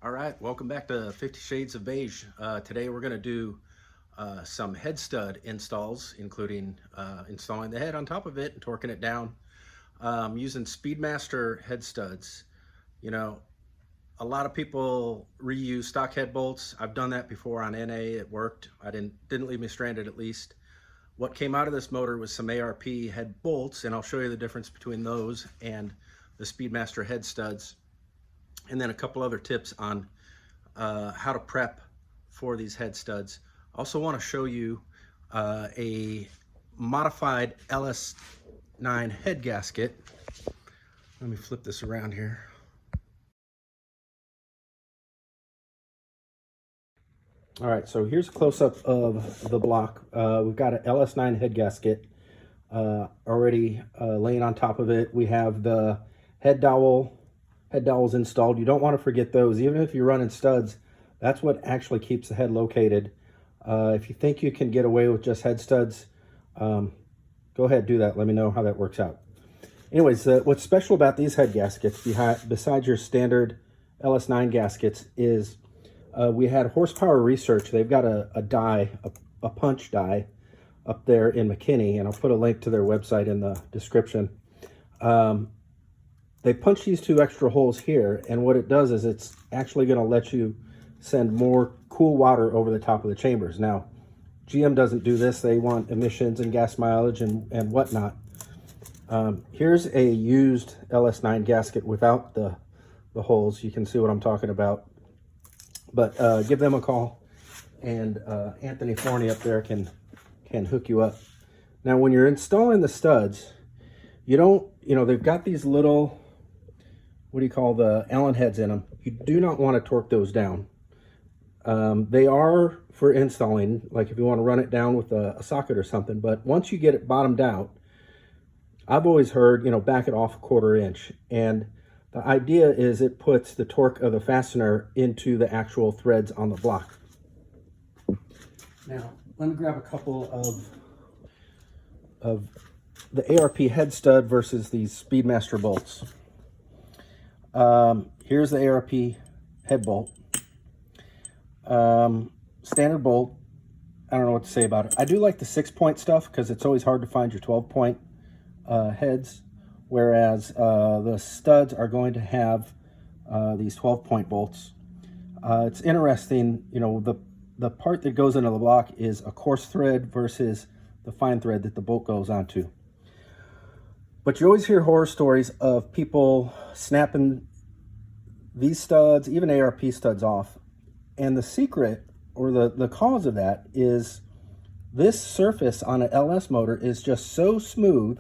All right, welcome back to 50 Shades of Beige. Today we're going to do some head stud installs, including installing the head on top of it and torquing it down using Speedmaster head studs. You know, a lot of people reuse stock head bolts. I've done that before on NA. It worked. I didn't leave me stranded, at least. What came out of this motor was some ARP head bolts, and I'll show you the difference between those and the Speedmaster head studs, and then a couple other tips on how to prep for these head studs. Also want to show you a modified LS9 head gasket. Let me flip this around here. All right, so here's a close-up of the block. We've got an LS9 head gasket already laying on top of it. We have the head dowels installed. You don't want to forget those. Even if you're running studs, that's what actually keeps the head located. If you think you can get away with just head studs, go ahead, do that. Let me know how that works out. Anyways, what's special about these head gaskets, besides your standard LS9 gaskets, is we had Horsepower Research. They've got a die, a punch die up there in McKinney, and I'll put a link to their website in the description. They punch these two extra holes here, and what it does is it's actually going to let you send more cool water over the top of the chambers. Now, GM doesn't do this. They want emissions and gas mileage and whatnot. Here's a used LS9 gasket without the holes. You can see what I'm talking about. But give them a call, and Anthony Forney up there can hook you up. Now, when you're installing the studs, you don't, they've got these little, what do you call, the Allen heads in them. You do not want to torque those down. They are for installing, like if you want to run it down with a socket or something, but once you get it bottomed out, I've always heard, back it off a 1/4 inch. And the idea is it puts the torque of the fastener into the actual threads on the block. Now, let me grab a couple of the ARP head stud versus these Speedmaster bolts. Here's the ARP head bolt. Standard bolt. I don't know what to say about it. I do like the 6-point stuff because it's always hard to find your 12-point heads, whereas the studs are going to have these 12-point bolts. It's interesting, the part that goes into the block is a coarse thread versus the fine thread that the bolt goes onto. But you always hear horror stories of people snapping these studs, even ARP studs, off. And the secret, or the cause of that, is this surface on an LS motor is just so smooth,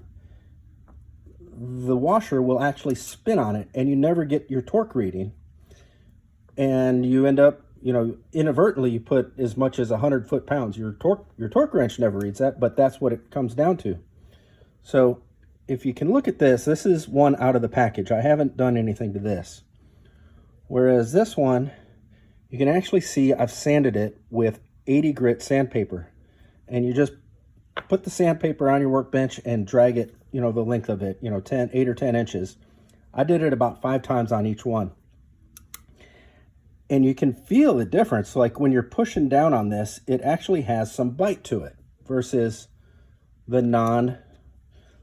the washer will actually spin on it, and you never get your torque reading. And you end up, inadvertently, you put as much as 100 foot-pounds. Your torque wrench never reads that, but that's what it comes down to. So if you can look at this, this is one out of the package. I haven't done anything to this. Whereas this one, you can actually see I've sanded it with 80 grit sandpaper. And you just put the sandpaper on your workbench and drag it, the length of it, 8 or 10 inches. I did it about 5 times on each one. And you can feel the difference. Like when you're pushing down on this, it actually has some bite to it versus the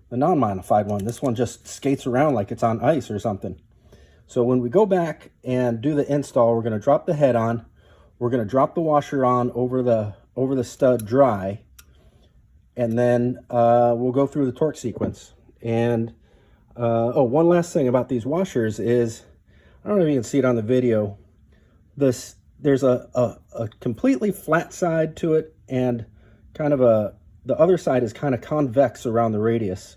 non-modified one. This one just skates around like it's on ice or something. So when we go back and do the install, we're going to drop the head on. We're going to drop the washer on over the stud dry. And then we'll go through the torque sequence. And one last thing about these washers is, I don't know if you can see it on the video, there's a completely flat side to it, and kind of the other side is kind of convex around the radius.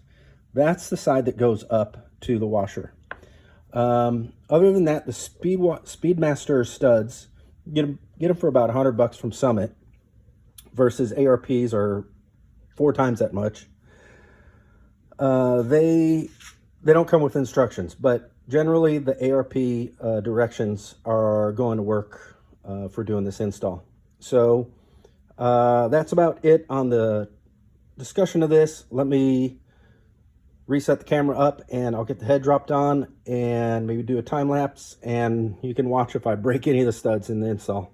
That's the side that goes up to the washer. Other than that, the Speedmaster studs, get them for about $100 from Summit, versus ARPs are 4 times that much. They don't come with instructions, but generally the ARP directions are going to work for doing this install. So that's about it on the discussion of this. Let me reset the camera up, and I'll get the head dropped on and maybe do a time lapse, and you can watch if I break any of the studs in the install.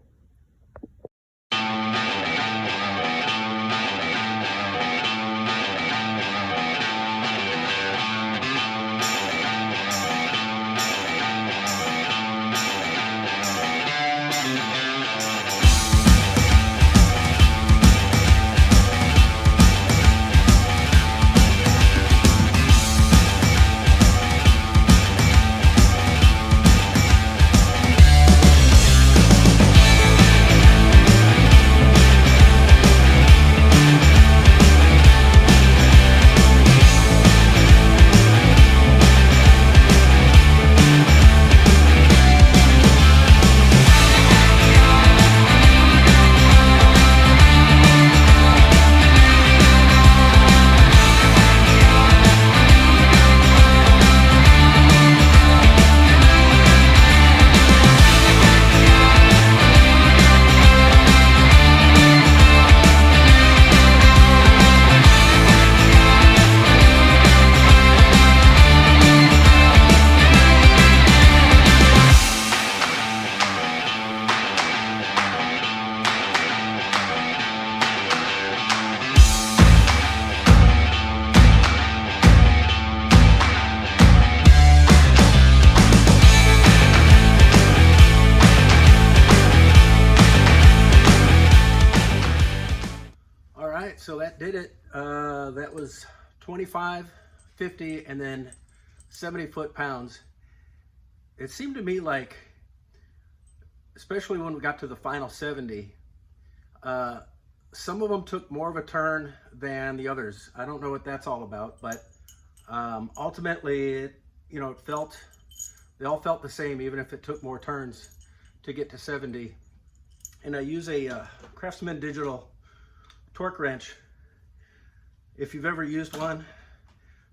So that did it. That was 25, 50, and then 70 foot-pounds. It seemed to me like, especially when we got to the final 70, some of them took more of a turn than the others. I don't know what that's all about, but ultimately, you know, they all felt the same, even if it took more turns to get to 70. And I use a Craftsman Digital torque wrench. If you've ever used one,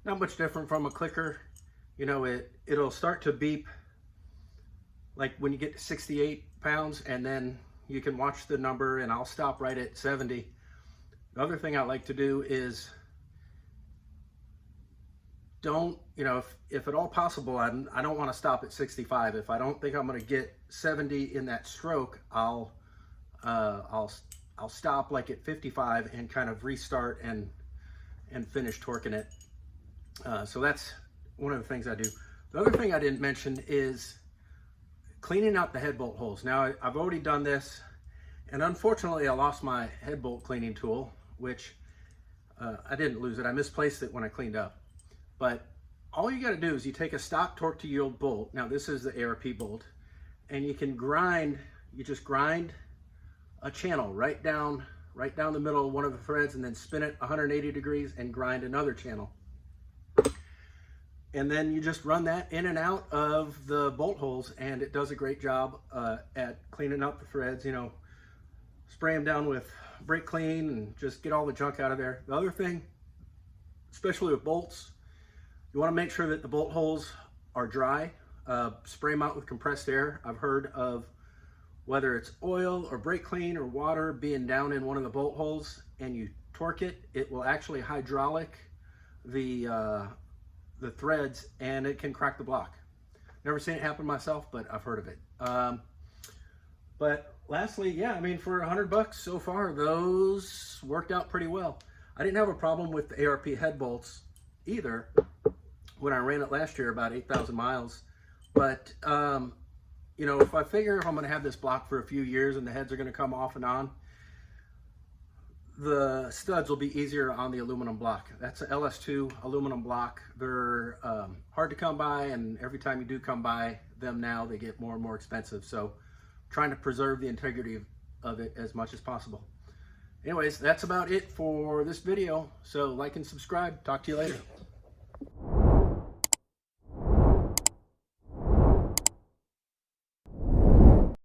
not much different from a clicker. You know, it'll start to beep like when you get to 68 pounds, and then you can watch the number, and I'll stop right at 70. The other thing I like to do is don't, you know, if at all possible, I don't want to stop at 65. If I don't think I'm going to get 70 in that stroke, I'll stop like at 55 and kind of restart and finish torquing it. So that's one of the things I do. The other thing I didn't mention is cleaning out the head bolt holes. Now, I've already done this, and unfortunately I lost my head bolt cleaning tool, which I didn't lose it. I misplaced it when I cleaned up. But all you got to do is you take a stock torque to yield bolt. Now, this is the ARP bolt, and you can grind, you just grind a channel right down the middle of one of the threads, and then spin it 180 degrees and grind another channel. And then you just run that in and out of the bolt holes, and it does a great job at cleaning up the threads. You know, spray them down with brake clean and just get all the junk out of there. The other thing, especially with bolts, you want to make sure that the bolt holes are dry. Spray them out with compressed air. I've heard of whether it's oil or brake clean or water being down in one of the bolt holes, and you torque it, it will actually hydraulic the threads, and it can crack the block. Never seen it happen myself, but I've heard of it. But lastly, yeah, I mean, for $100 so far, those worked out pretty well. I didn't have a problem with the ARP head bolts either when I ran it last year, about 8,000 miles. But you know, if I figure I'm going to have this block for a few years and the heads are going to come off and on, the studs will be easier on the aluminum block. That's an LS2 aluminum block. They're hard to come by, and every time you do come by them now, they get more and more expensive. So trying to preserve the integrity of it as much as possible. Anyways, that's about it for this video. So like and subscribe. Talk to you later.